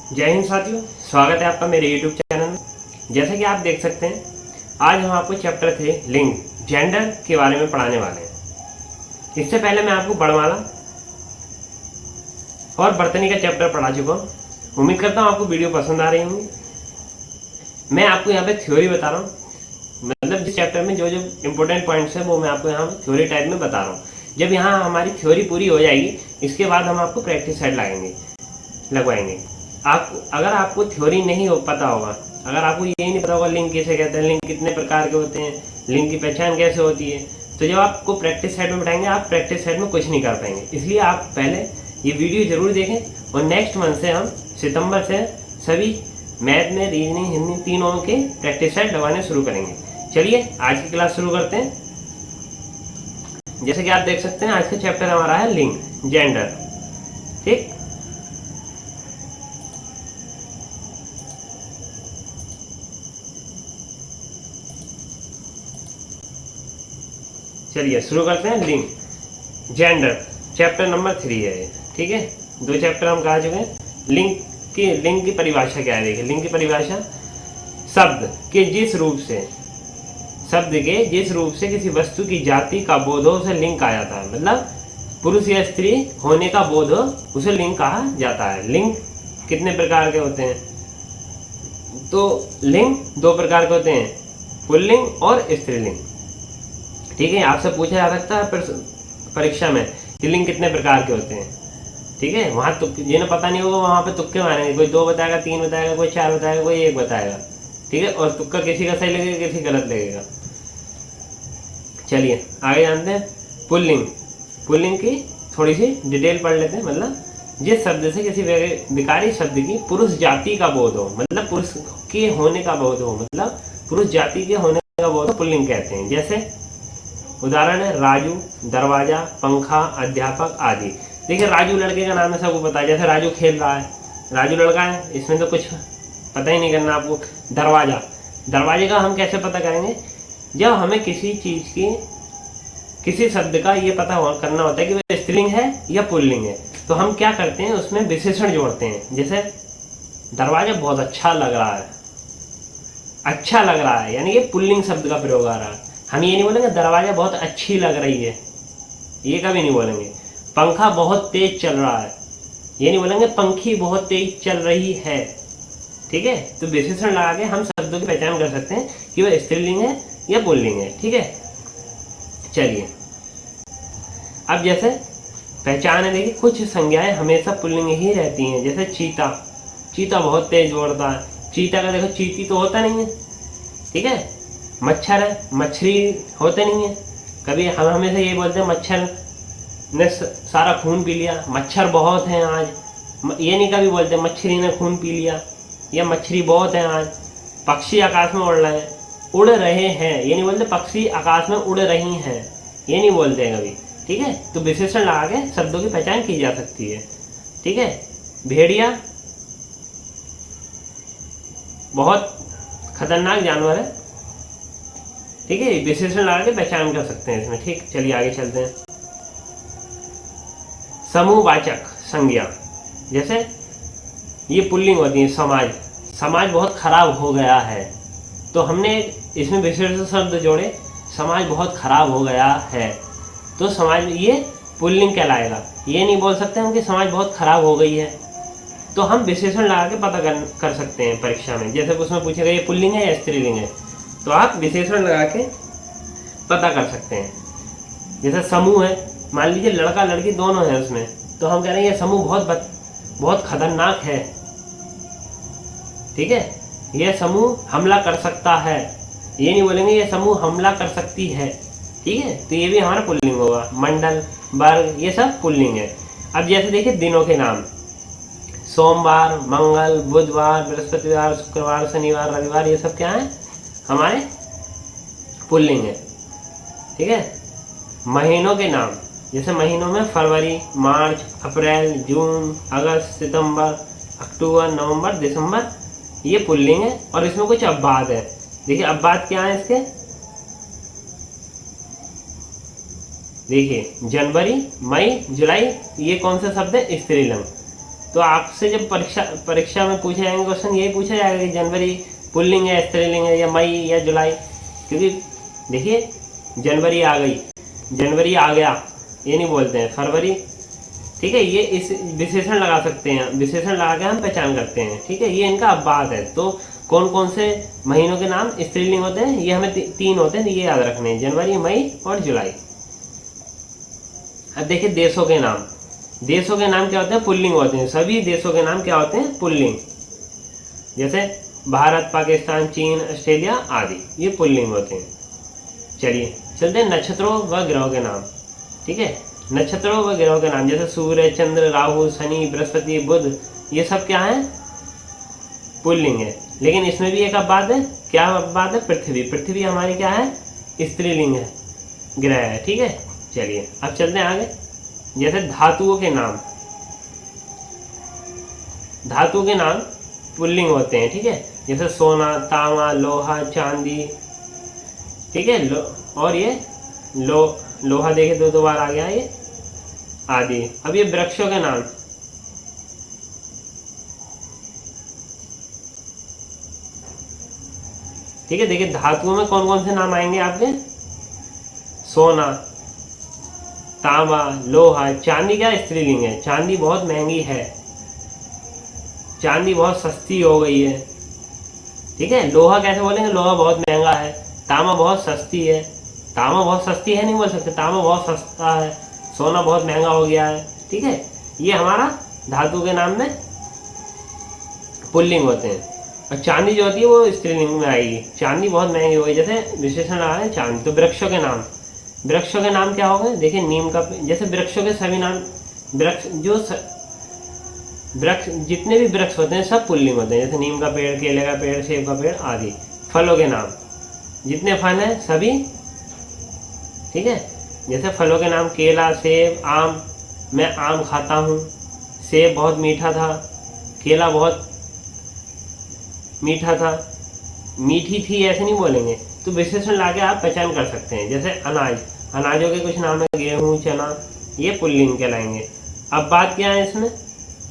जय हिंद साथियों, स्वागत है आपका मेरे YouTube चैनल में। जैसे कि आप देख सकते हैं, आज हम आपको चैप्टर थे लिंग जेंडर के बारे में पढ़ाने वाले हैं। इससे पहले मैं आपको वर्णमाला और वर्तनी का चैप्टर पढ़ा चुका हूँ। उम्मीद करता हूँ आपको वीडियो पसंद आ रही होंगी। मैं आपको यहाँ पे थ्योरी बता रहा हूँ, मतलब जिस चैप्टर में जो जो इम्पोर्टेंट पॉइंट्स है वो मैं आपको यहाँ थ्योरी टाइप में बता रहा हूँ। जब यहाँ हमारी थ्योरी पूरी हो जाएगी, इसके बाद हम आपको प्रैक्टिस सेट लगवाएंगे। अगर आपको थ्योरी नहीं पता होगा, अगर आपको यही नहीं पता होगा लिंग किसे कहते हैं, लिंग कितने प्रकार के होते हैं, लिंग की पहचान कैसे होती है, तो जब आपको प्रैक्टिस सेट में बैठाएंगे आप प्रैक्टिस सेट में कुछ नहीं कर पाएंगे। इसलिए आप पहले ये वीडियो जरूर देखें और नेक्स्ट मंथ से हम सितंबर से सभी मैथ में, रीजनिंग, हिंदी तीनों के प्रैक्टिस सेट लगवाने शुरू करेंगे। चलिए आज की क्लास शुरू करते हैं। जैसे कि आप देख सकते हैं, आज का चैप्टर हमारा है लिंग जेंडर। ठीक, चलिए शुरू करते हैं। लिंग जेंडर चैप्टर नंबर 3 है ये। ठीक है, 2 चैप्टर हम कहा चुके हैं। लिंग की परिभाषा क्या है? देखिए, लिंग की परिभाषा शब्द के जिस रूप से किसी वस्तु की जाति का बोध हो उसे लिंग कहा जाता है। मतलब पुरुष या स्त्री होने का बोध हो उसे लिंग कहा जाता है। लिंग कितने प्रकार के होते हैं? तो लिंग 2 प्रकार के होते हैं, पुल्लिंग और स्त्रीलिंग। ठीक है, आपसे पूछा जा सकता है परीक्षा में कि लिंग कितने प्रकार के होते हैं। ठीक है, वहाँ जिन्हें पता नहीं होगा वहाँ पे तुक्के मारेंगे, कोई 2 बताएगा, 3 बताएगा, कोई 4 बताएगा, कोई 1 बताएगा। ठीक है, और तुक्का किसी का सही लगेगा, किसी गलत लगेगा। चलिए आगे जानते हैं पुल्लिंग की थोड़ी सी डिटेल पढ़ लेते हैं। मतलब जिस शब्द से किसी विकारी शब्द की पुरुष जाति का बोध हो, मतलब पुरुष के होने का बोध हो, मतलब पुरुष जाति के होने का बोध हो, पुल्लिंग कहते हैं। जैसे उदाहरण है राजू, दरवाजा, पंखा, अध्यापक आदि। देखिए, राजू लड़के का नाम है, सबको पता है। जैसे राजू खेल रहा है, राजू लड़का है, इसमें तो कुछ पता ही नहीं करना आपको। दरवाजे का हम कैसे पता करेंगे? जब हमें किसी शब्द का ये पता करना होता है कि वह स्त्रीलिंग है या पुल्लिंग है, तो हम क्या करते हैं, उसमें विशेषण जोड़ते हैं। जैसे दरवाजा बहुत अच्छा लग रहा है, यानी कि पुल्लिंग शब्द का प्रयोग आ रहा है। हम ये नहीं बोलेंगे दरवाजा बहुत अच्छी लग रही है, ये कभी नहीं बोलेंगे। पंखा बहुत तेज चल रहा है, ये नहीं बोलेंगे पंखी बहुत तेज चल रही है। ठीक है, तो विशेषण लगा के हम शब्दों की पहचान कर सकते हैं कि वह स्त्रीलिंग है या पुल्लिंग है। ठीक है, चलिए अब जैसे पहचान है, देखिए कुछ संज्ञाएं हमेशा पुल्लिंग ही रहती हैं। जैसे चीता बहुत तेज दौड़ता है। चीता का देखो, चीती तो होता नहीं है। ठीक है, मच्छर है, मछली होते नहीं है। कभी हम हमेशा ये बोलते हैं मच्छर ने सारा खून पी लिया, मच्छर बहुत हैं आज। ये नहीं कभी बोलते मछली ने खून पी लिया या मछली बहुत हैं आज। पक्षी आकाश में उड़ रहे हैं, ये नहीं बोलते पक्षी आकाश में उड़ रही हैं, ये नहीं बोलते हैं कभी। ठीक है, तो विशेषण लगा के शब्दों की पहचान की जा सकती है। ठीक है, भेड़िया बहुत खतरनाक जानवर है। ठीक है, विशेषण लगा के पहचान कर सकते हैं इसमें। ठीक, चलिए आगे चलते हैं। समूहवाचक संज्ञा, जैसे ये पुल्लिंग होती है। समाज बहुत खराब हो गया है, तो हमने इसमें विशेषण शब्द जोड़े, समाज बहुत खराब हो गया है, तो समाज ये पुल्लिंग कहलाएगा। ये नहीं बोल सकते हम कि समाज बहुत खराब हो गई है, तो हम विशेषण लगा के पता कर सकते हैं परीक्षा में। जैसे उसमें पूछेगा ये पुल्लिंग है या स्त्रीलिंग है, तो आप विशेषण लगा के पता कर सकते हैं। जैसे समूह है, मान लीजिए लड़का लड़की दोनों है उसमें, तो हम कह रहे हैं ये समूह बहुत खतरनाक है। ठीक है, यह समूह हमला कर सकता है, ये नहीं बोलेंगे ये समूह हमला कर सकती है। ठीक है, तो ये भी हमारा पुल्लिंग होगा। मंडल, वर्ग, ये सब पुल्लिंग है। अब जैसे देखिए दिनों के नाम, सोमवार, मंगल, बुधवार, बृहस्पतिवार, शुक्रवार, शनिवार, रविवार, ये सब क्या है? हमारे पुल्लिंग है। ठीक है, महीनों के नाम, जैसे महीनों में फरवरी, मार्च, अप्रैल, जून, अगस्त, सितंबर, अक्टूबर, नवंबर, दिसंबर, ये पुल्लिंग है। और इसमें कुछ अपवाद है। देखिए अपवाद क्या है इसके, देखिए जनवरी, मई, जुलाई, ये कौन सा शब्द है? स्त्रीलिंग। तो आपसे जब परीक्षा में पूछे जाएंगे क्वेश्चन, यही पूछा जाएगा कि जनवरी पुल्लिंग है, स्त्रीलिंग है, या मई या जुलाई। क्योंकि देखिए जनवरी आ गई, जनवरी आ गया ये नहीं बोलते हैं, फरवरी, ठीक है। ये इस विशेषण लगा सकते हैं, विशेषण लगा के हम पहचान करते हैं, ठीक है। ये इनका अपवाद है। तो कौन कौन से महीनों के नाम स्त्रीलिंग होते हैं, ये हमें तीन होते हैं, ये याद रखने हैं, जनवरी, मई और जुलाई। अब देखिए देशों के नाम, देशों के नाम क्या होते हैं, पुल्लिंग होते हैं। सभी देशों के नाम क्या होते हैं, पुल्लिंग। जैसे भारत, पाकिस्तान, चीन, ऑस्ट्रेलिया आदि, ये पुल्लिंग होते हैं। चलिए चलते हैं नक्षत्रों व ग्रहों के नाम, ठीक है। नक्षत्रों व ग्रहों के नाम जैसे सूर्य, चंद्र, राहु, शनि, बृहस्पति, बुध, ये सब क्या है, पुल्लिंग है। लेकिन इसमें भी एक अपवाद है, क्या अपवाद है, पृथ्वी। पृथ्वी हमारी क्या है, स्त्रीलिंग है, ग्रह है, ठीक है। चलिए अब चलते हैं आगे। जैसे धातुओं के नाम, धातु के नाम पुल्लिंग होते हैं, ठीक है। जैसे सोना, तांबा, लोहा, चांदी, ठीक है। और ये लोहा देखे दो बार आ गया ये, आदि। अब ये वृक्षों के नाम, ठीक है। देखिए धातुओं में कौन कौन से नाम आएंगे आपके, सोना, तांबा, लोहा, चांदी क्या स्त्रीलिंग है, चांदी बहुत महंगी है, चांदी बहुत सस्ती हो गई है, ठीक है। लोहा कैसे बोलेंगे, लोहा बहुत महंगा है। तांबा बहुत सस्ती है, तांबा बहुत सस्ती है नहीं बोल सकते, तांबा बहुत सस्ता है। सोना बहुत महंगा हो गया है, ठीक है। ये हमारा धातु के नाम में पुल्लिंग होते हैं। और चांदी जो होती है वो स्त्रीलिंग में आएगी, चांदी बहुत महंगी हो गई, जैसे विशेषण आ रहा है चांदी। तो वृक्षों के नाम, वृक्षों के नाम क्या हो गए, देखिए नीम का, जैसे वृक्षों के सभी नाम, वृक्ष जो वृक्ष जितने भी वृक्ष होते हैं सब पुल्लिंग होते हैं। जैसे नीम का पेड़, केले का पेड़, सेब का पेड़ आदि। फलों के नाम, जितने फल हैं सभी, ठीक है। जैसे फलों के नाम केला, सेब, आम, मैं आम खाता हूँ, सेब बहुत मीठा था, केला बहुत मीठा था, मीठी थी, ऐसे नहीं बोलेंगे। तो विशेषण लाके आप पहचान कर सकते हैं। जैसे अनाज, अनाजों के कुछ नाम है, गेहूँ, चना, ये पुल्लिंग कहलाएंगे। अब बात क्या है इसमें,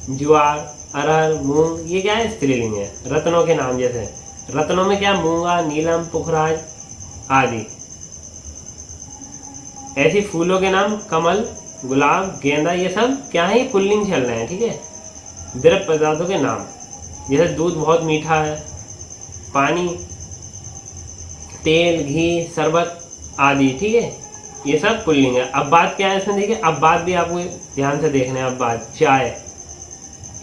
ज्वार, अरहर, मूंग, ये क्या है, स्त्रीलिंग है। रत्नों के नाम, जैसे रत्नों में क्या, मूंगा, नीलम, पुखराज आदि। ऐसी फूलों के नाम कमल, गुलाब, गेंदा, ये सब क्या है, ये पुल्लिंग चल रहे हैं, ठीक है। द्रव पदार्थों के नाम, जैसे दूध बहुत मीठा है, पानी, तेल, घी, शरबत आदि, ठीक है। ये सब पुल्लिंग है। अब बात क्या है इसमें, देखिए अब बात भी आपको ध्यान से देखना है। अब बात चाय,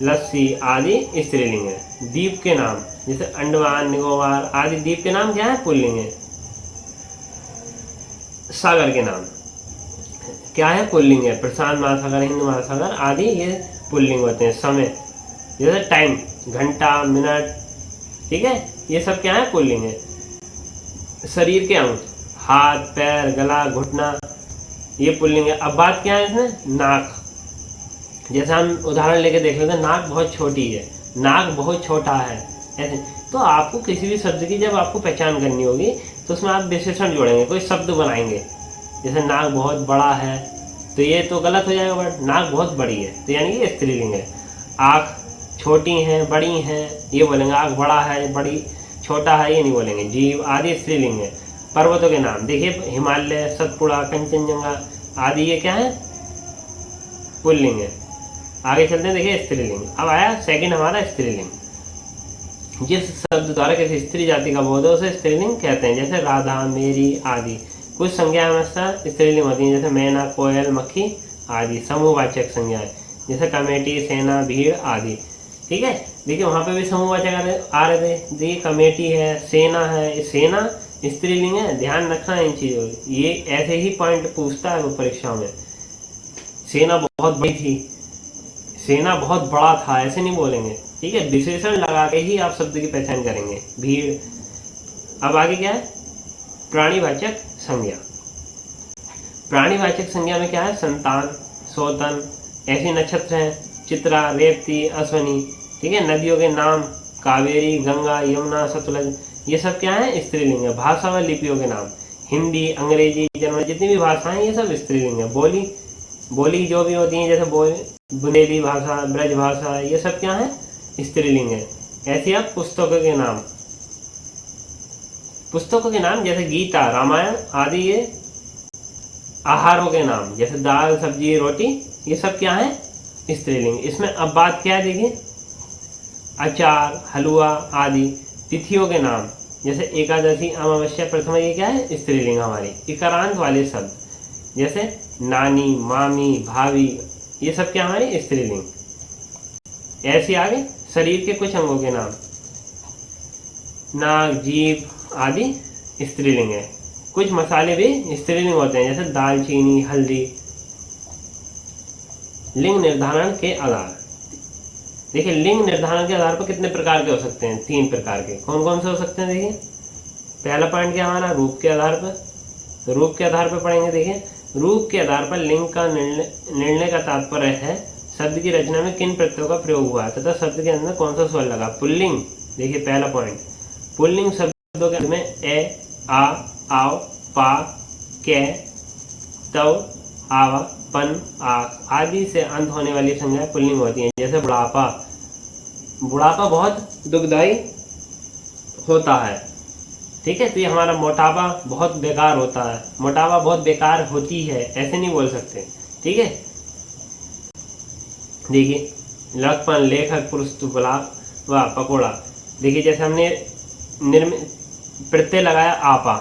लस्सी आदि स्त्रीलिंग है। द्वीप के नाम, जैसे अंडमान, निकोबार आदि द्वीप के नाम क्या है, पुल्लिंग है। सागर के नाम क्या है, पुल्लिंग है। प्रशांत महासागर, हिंद महासागर आदि ये पुल्लिंग होते हैं। समय, जैसे टाइम, घंटा, मिनट, ठीक है, ये सब क्या है, पुल्लिंग है। शरीर के अंग, हाथ, पैर, गला, घुटना, ये पुल्लिंग है। अब बात क्या है इसमें, नाक, जैसे हम उदाहरण लेके देख लेते हैं, नाक बहुत छोटी है, नाक बहुत छोटा है, ऐसे। तो आपको किसी भी शब्द की जब आपको पहचान करनी होगी तो उसमें आप विशेषण जोड़ेंगे, कोई शब्द बनाएंगे। जैसे नाक बहुत बड़ा है, तो ये तो गलत हो जाएगा, बट नाक बहुत बड़ी है तो यानी कि स्त्रीलिंग है। आँख छोटी हैं, बड़ी हैं, ये बोलेंगे। आँख बड़ा है, बड़ी, छोटा है, ये नहीं बोलेंगे। जीव आदि स्त्रीलिंग है। पर्वतों के नाम, देखिए हिमालय, सतपुड़ा, कंचनजंगा आदि, ये क्या है, पुल्लिंग है। आगे चलते हैं, देखिए स्त्रीलिंग। अब आया सेकंड हमारा स्त्रीलिंग। जिस शब्द द्वारा किसी स्त्री जाति का बोध हो उसे स्त्रीलिंग कहते हैं। जैसे राधा, मेरी आदि। कुछ संज्ञा हमेशा स्त्रीलिंग होती हैं, जैसे मैना, कोयल, मक्खी आदि। समूहवाचक संज्ञाएं, जैसे कमेटी, सेना, भीड़ आदि, ठीक है। देखिए वहाँ पे भी समूहवाचक आ रहे थे। देखिए कमेटी है, सेना है, सेना स्त्रीलिंग है, ध्यान रखना इन चीज़ों। ये ऐसे ही पॉइंट पूछता है वो परीक्षा में। सेना बहुत बड़ी थी, सेना बहुत बड़ा था, ऐसे नहीं बोलेंगे, ठीक है। विशेषण लगा के ही आप शब्द की पहचान करेंगे। भीड़। अब आगे क्या है, प्राणीवाचक संज्ञा। प्राणीवाचक संज्ञा में क्या है, संतान, सोतन, ऐसे नक्षत्र हैं, चित्रा, रेवती, अश्वनी, ठीक है। नदियों के नाम, कावेरी, गंगा, यमुना, सतलज, ये सब क्या है, स्त्रीलिंग है। भाषा व लिपियों के नाम, हिंदी, अंग्रेजी, जर्मन, जितनी भी भाषाएं ये सब स्त्रीलिंग है। बोली, बोली जो भी होती हैं, जैसे बुंदेली भाषा, ब्रज भाषा, ये सब क्या है? स्त्रीलिंग है। ऐसे आप पुस्तकों के नाम, पुस्तकों के नाम जैसे गीता, रामायण आदि, ये आहारों के नाम जैसे दाल, सब्जी, रोटी, ये सब क्या है? स्त्रीलिंग। इसमें अब बात क्या है देखिए, अचार, हलवा आदि। तिथियों के नाम जैसे एकादशी, अमावस्या, प्रथमा, ये क्या है? स्त्रीलिंग हमारी। इकारांत वाले शब्द जैसे नानी, मामी, भाभी, ये सब क्या हमारी? स्त्रीलिंग। ऐसे आगे शरीर के कुछ अंगों के नाम, नाक, जीभ आदि स्त्रीलिंग है। कुछ मसाले भी स्त्रीलिंग होते हैं जैसे दालचीनी, हल्दी। लिंग निर्धारण के आधार, देखिए लिंग निर्धारण के आधार पर कितने प्रकार के हो सकते हैं? 3 प्रकार के। कौन कौन से हो सकते हैं? देखिए पहला पॉइंट क्या हमारा? रूप के आधार पर। तो रूप के आधार पर पढ़ेंगे। देखिए रूप के आधार पर लिंग का निर्णय का तात्पर्य है शब्द की रचना में किन प्रत्ययों का प्रयोग हुआ है तथा शब्द के अंदर कौन सा स्वर लगा। पुल्लिंग, देखिए पहला पॉइंट, पुल्लिंग शब्दों के अंत में ए, आ, आओ, पा, के, तव, आवा, पन, आक आदि से अंत होने वाली संज्ञाएं पुल्लिंग होती हैं। जैसे बुढ़ापा, बुढ़ापा बहुत दुखदायी होता है, ठीक है। तो ये हमारा मोटापा बहुत बेकार होता है, मोटापा बहुत बेकार होती है, ऐसे नहीं बोल सकते, ठीक है। देखिए लखपन, लेखक, पुरुष, तुपला व पकोड़ा। देखिए जैसे हमने प्रत्यय लगाया आपा,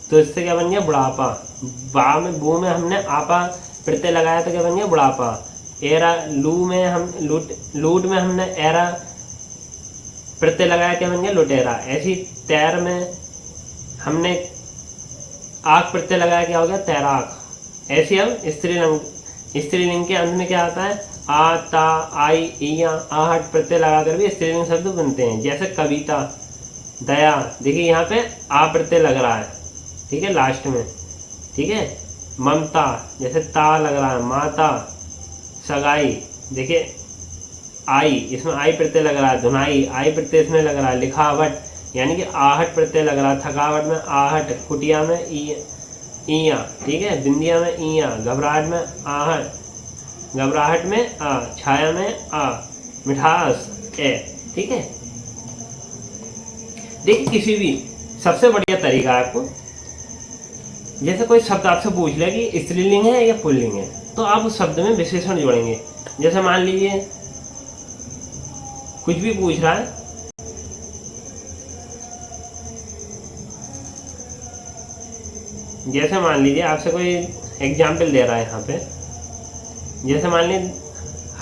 तो इससे क्या बन गया? बुढ़ापा। बा में, बू में हमने आपा प्रत्यय लगाया तो क्या बन गया? बुढ़ापा। एरा, लू में हम लूट में हमने एरा प्रत्यय लगाया, क्या बन गया? लुटेरा। ऐसी तैर में हमने आक प्रत्यय लगाया, क्या हो गया? तैराक। ऐसी अब स्त्रीलिंग के अंत में क्या आता है? आ, ता, आई, इया, आहट प्रत्यय लगाकर भी स्त्रीलिंग शब्द बनते हैं। जैसे कविता, दया, देखिए यहाँ पे आ प्रत्यय लग रहा है, ठीक है, लास्ट में, ठीक है। ममता, जैसे ता लग रहा है। माता, सगाई, देखिए आई, इसमें आई प्रत्यय लग रहा है। धुनाई, आई प्रत्यय इसमें लग रहा है। लिखावट, यानी कि आहट प्रत्यय लग रहा है। थकावट में आहट, कुटिया में ईया, ठीक है। बिंदिया में ईया, घबराहट में आहट, घबराहट में आ, छाया में आ, मिठास ए, ठीक है। देखिए किसी भी, सबसे बढ़िया तरीका है आपको, जैसे कोई शब्द आपसे पूछ ले कि स्त्रीलिंग है या पुल्लिंग है, तो आप उस शब्द में विशेषण जोड़ेंगे। जैसे मान लीजिए कुछ भी पूछ रहा है, जैसे मान लीजिए आपसे कोई एग्जाम्पल दे रहा है यहाँ पे, जैसे मान लीजिए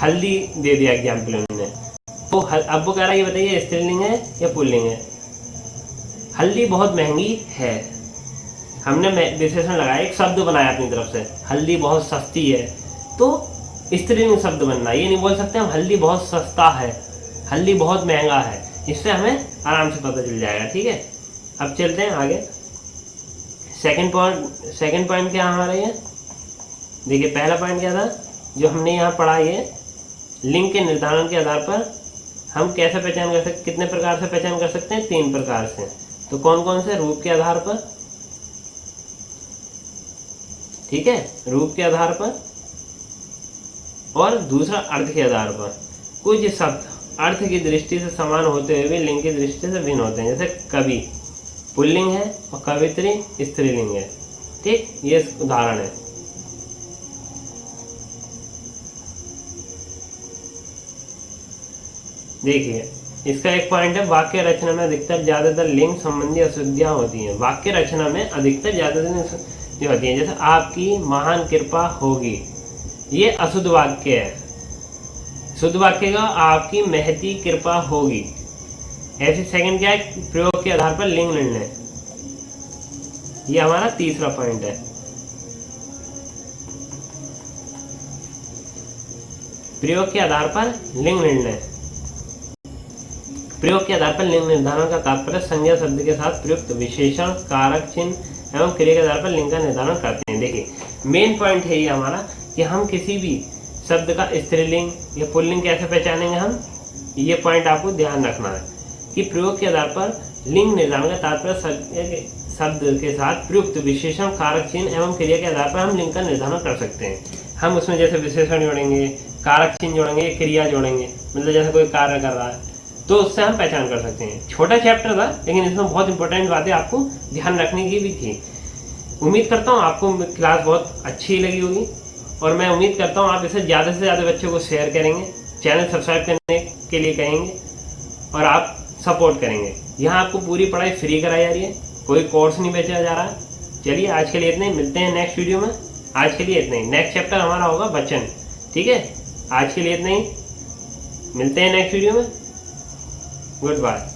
हल्दी दे दिया एग्जाम्पल उन्होंने, तो अब वो कह रहा है ये बताइए स्त्रीलिंग है या पुल्लिंग है। हल्दी बहुत महंगी है, हमने विशेषण लगाया, एक शब्द बनाया अपनी तरफ से। हल्दी बहुत सस्ती है, तो स्त्रीलिंग शब्द बनना। ये नहीं बोल सकते हम हल्दी बहुत सस्ता है, हल्दी बहुत महंगा है। इससे हमें आराम से पता चल जाएगा, ठीक है। अब चलते हैं आगे। सेकंड पॉइंट क्या हमारा ये, देखिए पहला पॉइंट क्या था जो हमने यहाँ पढ़ा, ये लिंग के निर्धारण के आधार पर हम कैसे पहचान कर सकते, कितने प्रकार से पहचान कर सकते हैं? 3 प्रकार से। तो कौन कौन से? रूप के आधार पर, ठीक है, रूप के आधार पर, और दूसरा अर्थ के आधार पर। कुछ शब्द अर्थ की दृष्टि से समान होते हुए भी लिंग की दृष्टि से भिन्न होते हैं। जैसे कवि पुल्लिंग है और कवित्री स्त्रीलिंग है, ठीक, ये उदाहरण है। देखिए इसका एक पॉइंट है, वाक्य रचना में अधिकतर ज्यादातर लिंग संबंधी अशुद्धियां होती हैं। वाक्य रचना में अधिकतर ज्यादातर होती हैं, जैसे आपकी महान कृपा होगी, ये अशुद्ध वाक्य है। शुद्ध वाक्य का आपकी महती कृपा होगी। ऐसे सेकंड क्या है? प्रयोग के आधार पर लिंग निर्णय, ये हमारा तीसरा पॉइंट है। प्रयोग के आधार पर लिंग निर्णय, प्रयोग के आधार पर लिंग निर्धारण का तात्पर्य संज्ञा शब्द के साथ प्रयुक्त विशेषण, कारक चिन्ह एवं क्रिया के आधार पर लिंग का निर्धारण करते हैं। देखिए मेन पॉइंट है ये हमारा कि हम किसी भी शब्द का स्त्रीलिंग या पुल्लिंग कैसे पहचानेंगे हम, ये पॉइंट आपको ध्यान रखना है कि प्रयोग के आधार पर लिंग निर्धारण का तात्पर्य शब्द के साथ प्रयुक्त विशेषण, कारक चिन्ह एवं क्रिया के आधार पर हम लिंग का निर्धारण कर सकते हैं। हम उसमें जैसे विशेषण जोड़ेंगे, कारक चिन्ह जोड़ेंगे, क्रिया जोड़ेंगे, मतलब जैसे कोई कार्य कर रहा है तो उससे हम पहचान कर सकते हैं। छोटा चैप्टर था लेकिन इसमें बहुत इंपॉर्टेंट बातें आपको ध्यान रखने की भी थी। उम्मीद करता हूँ आपको क्लास बहुत अच्छी लगी होगी और मैं उम्मीद करता हूँ आप इसे ज़्यादा से ज़्यादा बच्चों को शेयर करेंगे, चैनल सब्सक्राइब करने के लिए कहेंगे और आप सपोर्ट करेंगे। यहाँ आपको पूरी पढ़ाई फ्री कराई जा रही है, कोई कोर्स नहीं बेचा जा रहा है। चलिए आज के लिए इतने ही, मिलते हैं नेक्स्ट वीडियो में। आज के लिए इतना ही, नेक्स्ट चैप्टर हमारा होगा वचन। ठीक है, आज के लिए इतना ही, मिलते हैं नेक्स्ट वीडियो में। Good bye.